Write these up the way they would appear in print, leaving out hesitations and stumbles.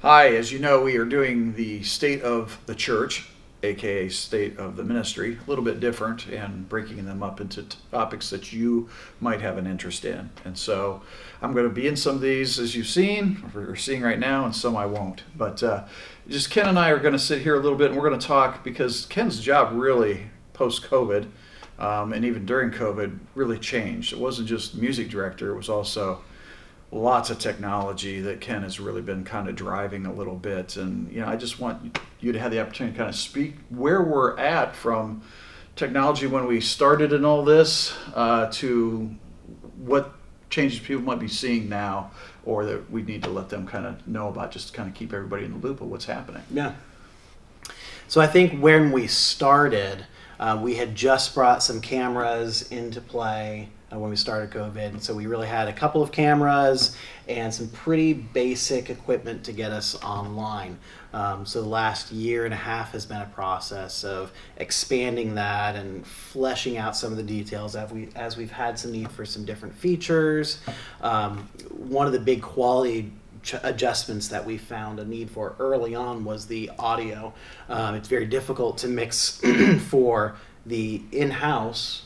Hi, as you know, we are doing the State of the Church, aka State of the Ministry, a little bit different and breaking them up into topics that you might have an interest in. And so I'm going to be in some of these as you've seen, or seeing right now, and some I won't. But just Ken and I are going to sit here a little bit and we're going to talk because Ken's job really, post-COVID, and even during COVID, really changed. It wasn't just music director, it was also lots of technology that Ken has really been kind of driving a little bit. And, I just want you to have the opportunity to kind of speak where we're at from technology when we started in all this to what changes people might be seeing now, or that we need to let them kind of know about, just to kind of keep everybody in the loop of what's happening. Yeah. So I think when we started, we had just brought some cameras into play when we started COVID. So we really had a couple of cameras and some pretty basic equipment to get us online. So the last year and a half has been a process of expanding that and fleshing out some of the details as we've had some need for some different features. One of the big quality adjustments that we found a need for early on was the audio. It's very difficult to mix for the in-house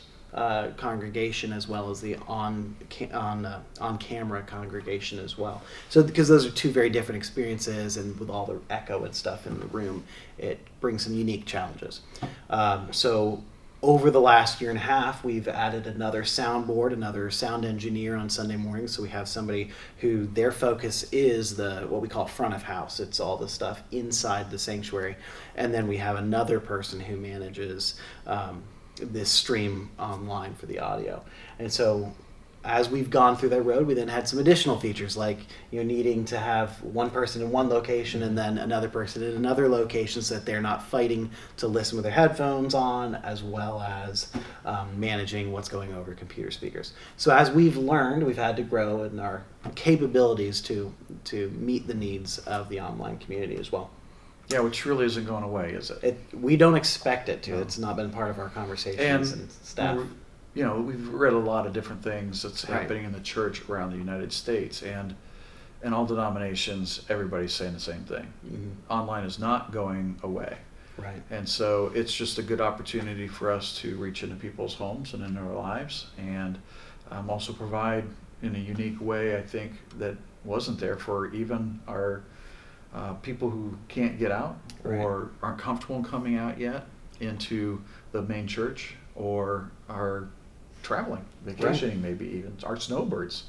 congregation as well as the on camera congregation as well. So because those are two very different experiences, and with all the echo and stuff in the room, it brings some unique challenges. So over the last year and a half, we've added another soundboard, another sound engineer on Sunday mornings. So we have somebody who their focus is what we call front of house. It's all the stuff inside the sanctuary. And then we have another person who manages this stream online for the audio. And so as we've gone through that road, we then had some additional features, like needing to have one person in one location and then another person in another location, so that they're not fighting to listen with their headphones on, as well as managing what's going over computer speakers. So as we've learned, we've had to grow in our capabilities to meet the needs of the online community as well. Yeah, which really isn't going away, is it? We don't expect it to. No. It's not been part of our conversations and staff. We've read a lot of different things that's Right. happening in the church around the United States, and in all denominations, everybody's saying the same thing. Mm-hmm. Online is not going away. Right. And so it's just a good opportunity for us to reach into people's homes and in their lives, and also provide in a unique way, I think, that wasn't there for even our people who can't get out or aren't comfortable in coming out yet into the main church, or are traveling, vacationing, maybe even our snowbirds,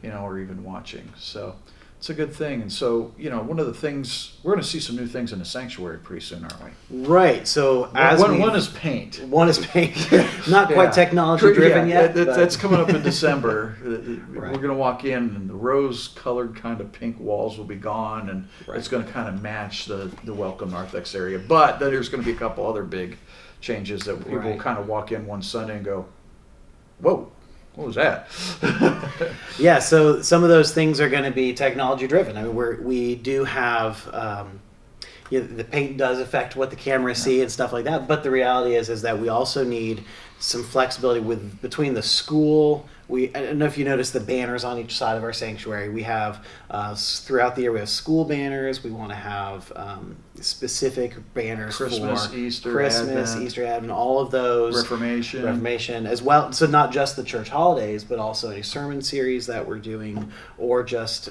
or even watching. So it's a good thing. And so, one of the things, we're going to see some new things in the sanctuary pretty soon, aren't we? Right. So one is paint. One is paint. Not quite technology driven yet. That's coming up in December. Right. We're going to walk in, and the rose-colored kind of pink walls will be gone, and it's going to kind of match the Welcome Narthex area. But then there's going to be a couple other big changes that people will kind of walk in one Sunday and go, whoa, what was that? Yeah, so some of those things are going to be technology driven. I mean, we do have the paint does affect what the cameras see and stuff like that, but the reality is that we also need some flexibility between the school. I don't know if you notice the banners on each side of our sanctuary. We have throughout the year, we have school banners. We want to have specific banners Christmas, for Easter, Advent, all of those. Reformation as well. So not just the church holidays, but also any sermon series that we're doing, or just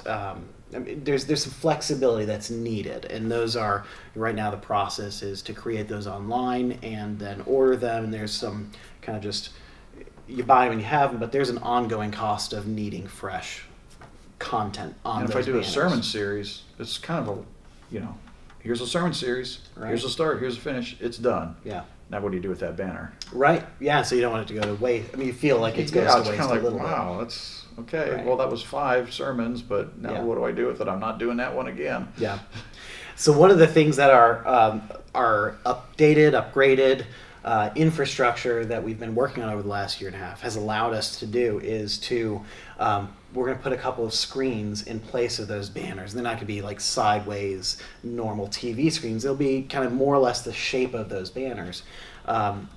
there's some flexibility that's needed, and those are right now. The process is to create those online and then order them, and there's some kind of just, you buy them and you have them, but there's an ongoing cost of needing fresh content on and those if I do banners. a sermon series, it's kind of here's a sermon series, here's a start, here's a finish, it's done. Yeah. Now what do you do with that banner? Right. Yeah. So you don't want it to go to waste. I mean, you feel like it goes to waste a little bit. Wow, that's okay. Right. Well, that was 5 sermons, but now what do I do with it? I'm not doing that one again. Yeah. So one of the things that our upgraded infrastructure that we've been working on over the last year and a half has allowed us to do is to we're going to put a couple of screens in place of those banners. They're not going to be like sideways normal TV screens. They'll be kind of more or less the shape of those banners.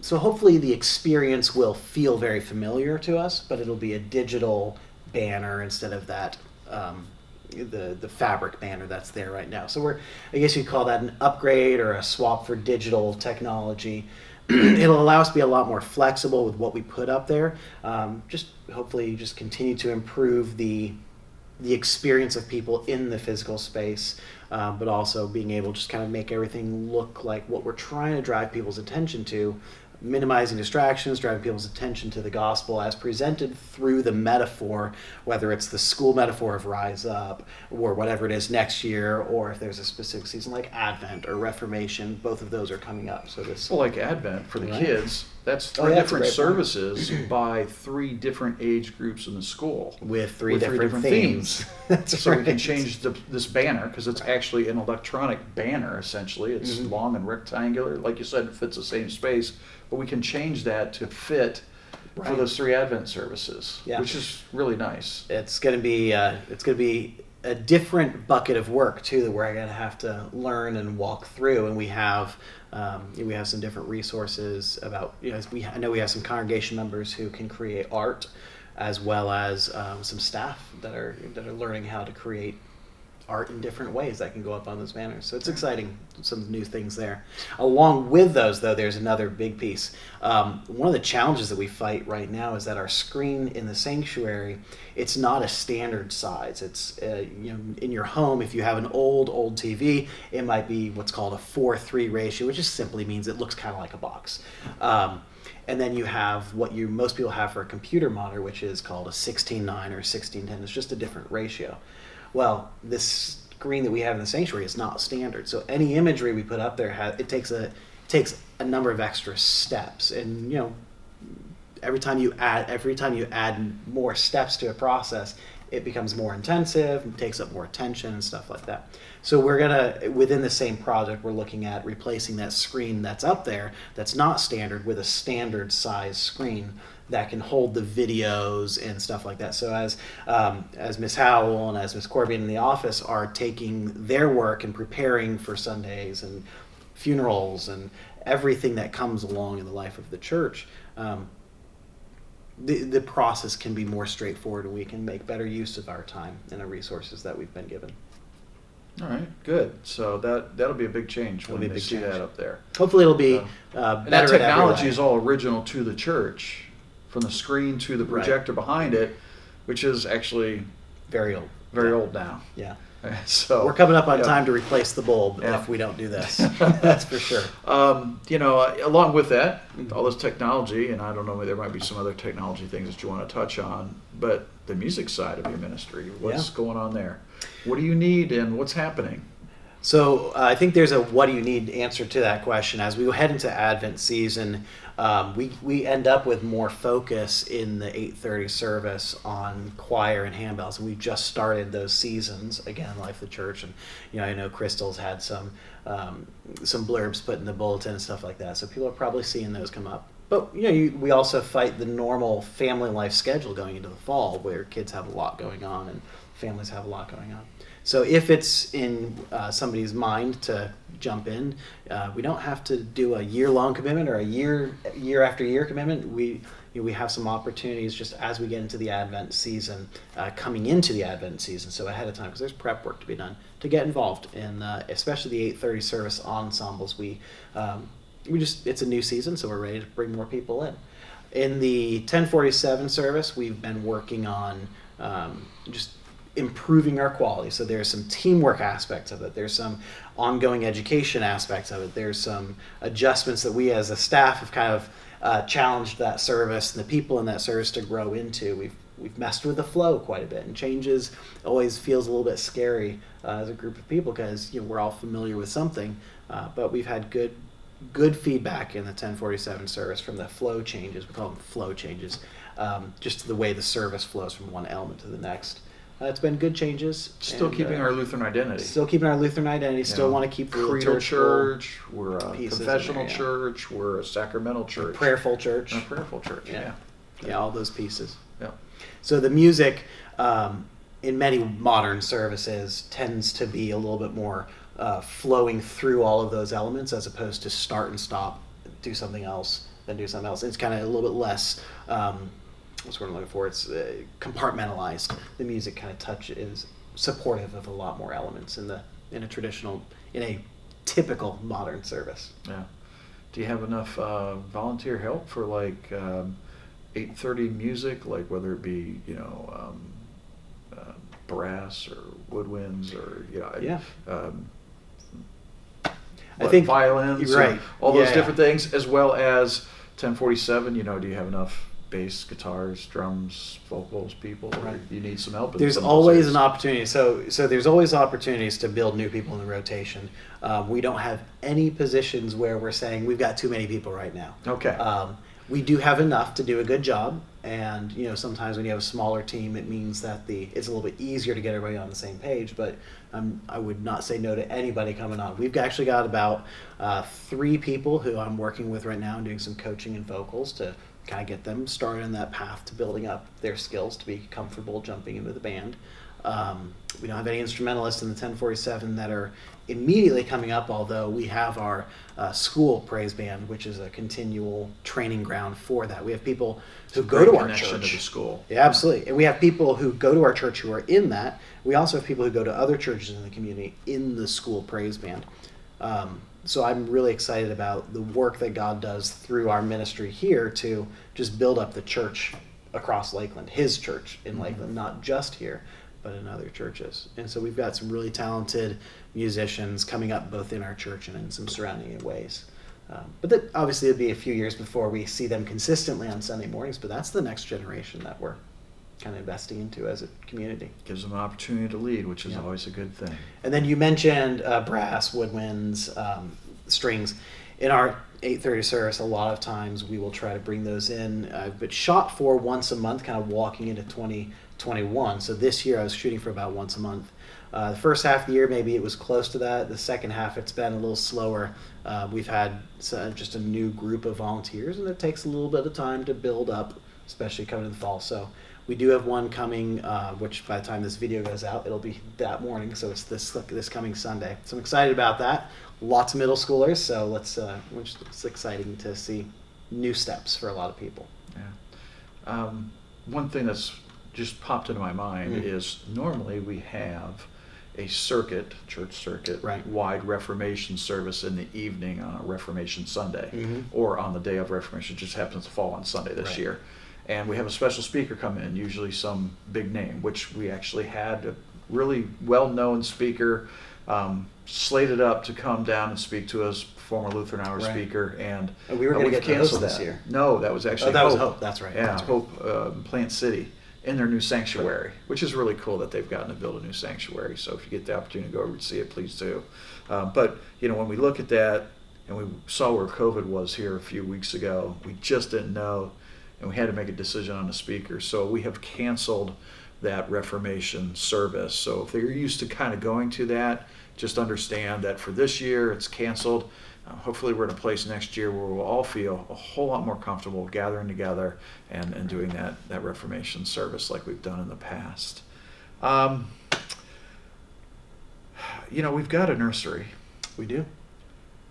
So hopefully the experience will feel very familiar to us, but it'll be a digital banner instead of that the fabric banner that's there right now. So I guess you'd call that an upgrade or a swap for digital technology. It'll allow us to be a lot more flexible with what we put up there. Just hopefully just continue to improve the experience of people in the physical space, but also being able to just kind of make everything look like what we're trying to drive people's attention to, minimizing distractions, driving people's attention to the gospel as presented through the metaphor, whether it's the school metaphor of Rise Up or whatever it is next year, or if there's a specific season like Advent or Reformation. Both of those are coming up. So this, Well, like Advent for the Right. kids, that's Oh, three yeah, that's a different great point. services by 3 different age groups in the school. with three with different themes. That's So we can right. change this banner, because it's actually an electronic banner, essentially. It's Mhm. long and rectangular. Like you said, it fits the same space. But we can change that to fit for Right. those 3 Advent services, Yeah. which is really nice. It's gonna be a different bucket of work too that we're gonna have to learn and walk through, and we have some different resources about, I know we have some congregation members who can create art, as well as some staff that are learning how to create art in different ways that can go up on those banners. So it's exciting, some new things there. Along with those, though, there's another big piece. One of the challenges that we fight right now is that our screen in the sanctuary, it's not a standard size. It's in your home, if you have an old TV, it might be what's called a 4:3 ratio, which just simply means it looks kind of like a box. And then you have what most people have for a computer monitor, which is called a 16:9 or 16:10. It's just a different ratio. Well, this screen that we have in the sanctuary is not standard. So any imagery we put up there, it takes a number of extra steps, and every time you add more steps to a process, it becomes more intensive and takes up more attention and stuff like that. So within the same project, we're looking at replacing that screen that's up there that's not standard with a standard size screen that can hold the videos and stuff like that. So as Miss Howell and as Miss Corbin in the office are taking their work and preparing for Sundays and funerals and everything that comes along in the life of the church, the process can be more straightforward, and we can make better use of our time and the resources that we've been given. All right, good. So that'll be a big change It'll when be a they big see change. that up there. Hopefully it'll be And better that in every technology way. is all original to the church, from the screen to the Right. projector behind it, which is actually very old. very Yeah. old now. Yeah. So We're coming up on yeah. time to replace the bulb Yeah. if we don't do this. That's for sure. Along with that, Mhm. all this technology, and I don't know, there might be some other technology things that you want to touch on, but the music side of your ministry, what's going on there? What do you need and what's happening? So I think there's a what do you need answer to that question. As we head into Advent season, we end up with more focus in the 8:30 service on choir and handbells, and we've just started those seasons again, Life of the Church, and I know Crystal's had some blurbs put in the bulletin and stuff like that, so people are probably seeing those come up. But we also fight the normal family life schedule going into the fall, where kids have a lot going on and families have a lot going on. So if it's in somebody's mind to jump in, we don't have to do a year-long commitment or a year after year commitment. We have some opportunities just as we get into the Advent season, coming into the Advent season, so ahead of time, because there's prep work to be done to get involved in, especially the 8:30 service ensembles. It's a new season, so we're ready to bring more people in. In the 1047 service, we've been working on just improving our quality. So there's some teamwork aspects of it. There's some ongoing education aspects of it. There's some adjustments that we as a staff have kind of challenged that service and the people in that service to grow into. We've messed with the flow quite a bit, and changes always feels a little bit scary as a group of people, because we're all familiar with something, but we've had good feedback in the 1047 service from the flow changes. We call them flow changes, just the way the service flows from one element to the next. It's been good changes. Still keeping our Lutheran identity. Still keeping our Lutheran identity. Still want to keep the creedal liturgical church. We're a pieces in confessional there, yeah. church. We're a sacramental church. A prayerful church. A prayerful church. Yeah. Yeah, all those pieces. Yeah. So the music in many modern services tends to be a little bit more flowing through all of those elements, as opposed to start and stop, do something else, then do something else. It's kind of a little bit less, what's what I'm looking for? It's compartmentalized. The music kind of supportive of a lot more elements in a typical modern service. Yeah. Do you have enough volunteer help for like 8:30 music, like whether it be brass or woodwinds or Yeah. I what, think violins, right. all those Yeah. different things, as well as 1047. Do you have enough bass, guitars, drums, vocals people, or Right. you need some help? in There's some of those always areas? an opportunity. So there's always opportunities to build new people in the rotation. We don't have any positions where we're saying we've got too many people right now. Okay. We do have enough to do a good job, and sometimes when you have a smaller team, it means that it's a little bit easier to get everybody on the same page. But I would not say no to anybody coming on. We've actually got about 3 people who I'm working with right now and doing some coaching and vocals to kind of get them started on that path to building up their skills to be comfortable jumping into the band. We don't have any instrumentalists in the 1047 that are immediately coming up, although we have our school praise band, which is a continual training ground for that. We have people who go to our Connection church. to the school. Yeah, absolutely. And we have people who go to our church who are in that. We also have people who go to other churches in the community in the school praise band. So I'm really excited about the work that God does through our ministry here to just build up the church across Lakeland, his church in Lakeland, not just here, but in other churches. And so we've got some really talented musicians coming up both in our church and in some surrounding ways. But that obviously it'll be a few years before we see them consistently on Sunday mornings, but that's the next generation that we're kind of investing into as a community. Gives them an opportunity to lead, which is Yeah. always a good thing. And then you mentioned brass, woodwinds, strings. In our 8:30 service, a lot of times we will try to bring those in. I've been shot for once a month, kind of walking into 2021. So this year I was shooting for about once a month. The first half of the year, maybe it was close to that. The second half, it's been a little slower. We've had just a new group of volunteers, and it takes a little bit of time to build up, especially coming in the fall. So we do have one coming, which by the time this video goes out, it'll be that morning. So it's this coming Sunday. So I'm excited about that. Lots of middle schoolers, so it's exciting to see new steps for a lot of people. Yeah. One thing that's just popped into my mind is normally we have a church circuit, Right. wide Reformation service in the evening on a Reformation Sunday, Mhm. or on the day of Reformation. It just happens to fall on Sunday this Right. year. And we have a special speaker come in, usually some big name, which we actually had a really well-known speaker slated up to come down and speak to us, former Lutheran Hour Right. speaker, and We were going to we've get to host canceled this that. year. No, that was actually Oh, that was Hope. Hope. That's right. Yeah, That's right. Hope Plant City in their new sanctuary, which is really cool that they've gotten to build a new sanctuary. So if you get the opportunity to go over and see it, please do. But when we look at that and we saw where COVID was here a few weeks ago, we just didn't know, and we had to make a decision on the speaker. So we have canceled that Reformation service. So if they're used to kind of going to that, just understand that for this year it's canceled. Hopefully we're in a place next year where we'll all feel a whole lot more comfortable gathering together and doing that Reformation service like we've done in the past. We've got a nursery, We do.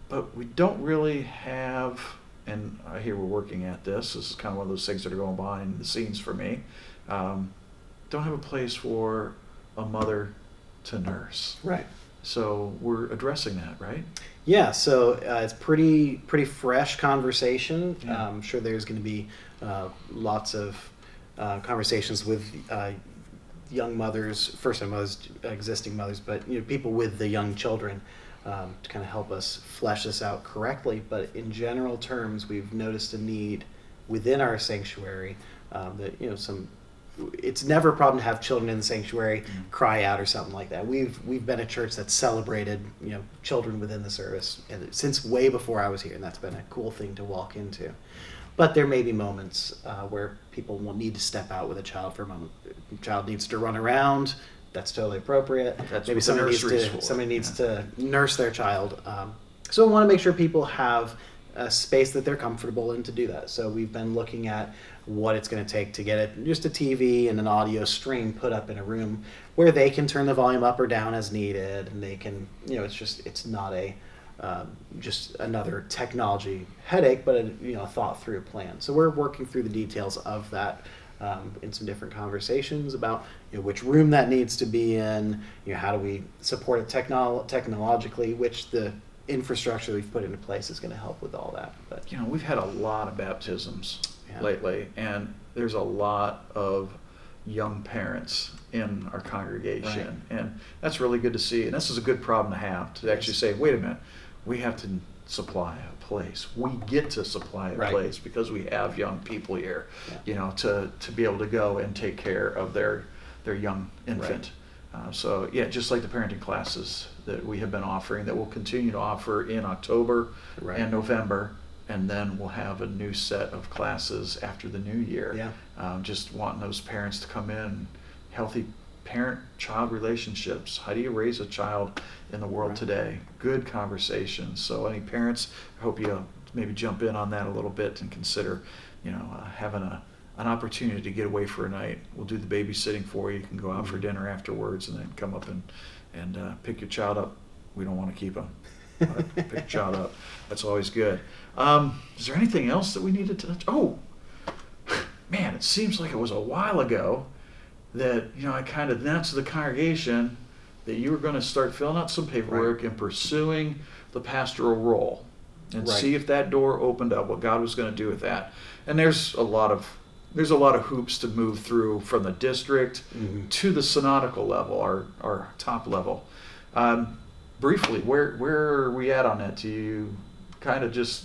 but we don't really have, and I hear we're working at this. This is kind of one of those things that are going behind the scenes for me. Don't have a place for a mother to nurse. Right. So we're addressing that, right? Yeah, so it's pretty fresh conversation. Yeah. I'm sure there's going to be lots of conversations with young mothers, first-time mothers, existing mothers, but people with the young children to kind of help us flesh this out correctly. But in general terms, we've noticed a need within our sanctuary that it's never a problem to have children in the sanctuary cry out or something like that. We've been a church that's celebrated children within the service and since way before I was here, and that's been a cool thing to walk into. But there may be moments where people will need to step out with a child for a moment. The child needs to run around. That's totally appropriate. That's Maybe what the nursery's for. somebody needs to nurse their child. So I want to make sure people have a space that they're comfortable in to do that. So we've been looking at what it's going to take to get just a TV and an audio stream put up in a room where they can turn the volume up or down as needed, and they can, it's not a just another technology headache, but a thought through plan. So we're working through the details of that in some different conversations about which room that needs to be in, how do we support it technologically, which the infrastructure we've put into place is going to help with all that. But We've had a lot of baptisms Yeah. lately, and there's a lot of young parents in our congregation, and that's really good to see. And this is a good problem to have, to actually say, wait a minute, we have to supply a place. We get to supply a place because we have young people here, to be able to go and take care of their young infant. So yeah, just like the parenting classes that we have been offering, that we'll continue to offer in October and November, and then we'll have a new set of classes after the new year. Just wanting those parents to come in, healthy parent-child relationships. How do you raise a child in the world today? Good conversations. So any parents, I hope you maybe jump in on that a little bit and consider, having an opportunity to get away for a night. We'll do the babysitting for you. You can go out for dinner afterwards and then come up and pick your child up. We don't want to keep them. Pick your child up. That's always good. Is there anything else that we need to touch? Oh, man, it seems like it was a while ago that, I kind of announced to the congregation that you were going to start filling out some paperwork and pursuing the pastoral role and see if that door opened up, what God was going to do with that. And there's a lot of hoops to move through from the district to the synodical level, our top level. Briefly, where are we at on that? Do you kind of just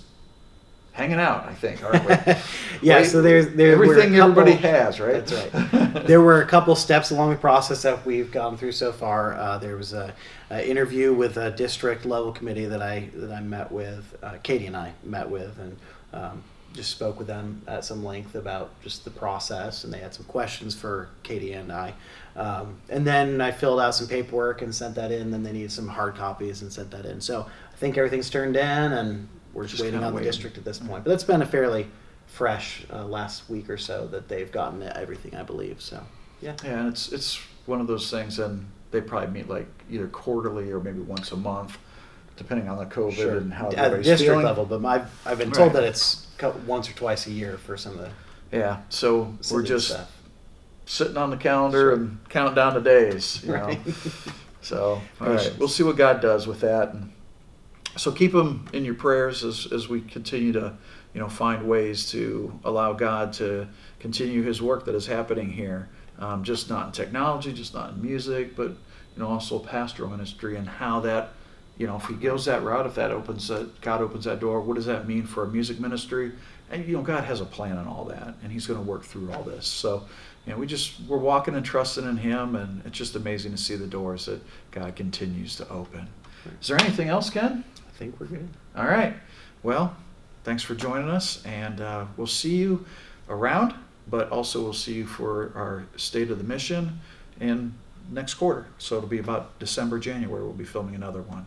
hanging out, I think, aren't we? So there everything everybody has, right? That's right. There were a couple steps along the process that we've gone through so far. There was a interview with a district level committee that I met with. Katie and I met with, and just spoke with them at some length about just the process, and they had some questions for Katie and I. And then I filled out some paperwork and sent that in. Then they needed some hard copies and sent that in. So I think everything's turned in, and we're just waiting on the district at this point. But that's been a fairly fresh last week or so that they've gotten everything, I believe. So yeah, and it's one of those things, and they probably meet like either quarterly or maybe once a month, depending on the COVID and how everybody's at the district feeling. level. But I've been told that it's once or twice a year for some of the So we're just stuff. Sitting on the calendar and counting down the days. So all right, we'll see what God does with that. And so keep them in your prayers as we continue to, find ways to allow God to continue His work that is happening here. Just not in technology, just not in music, but also pastoral ministry, and how that, if He goes that route, if God opens that door, what does that mean for a music ministry? And God has a plan on all that, and He's going to work through all this. So, we're walking and trusting in Him, and it's just amazing to see the doors that God continues to open. Is there anything else, Ken? I think we're good. All right. Well, thanks for joining us, and we'll see you around, but also we'll see you for our State of the Mission in next quarter. So it'll be about December, January, we'll be filming another one.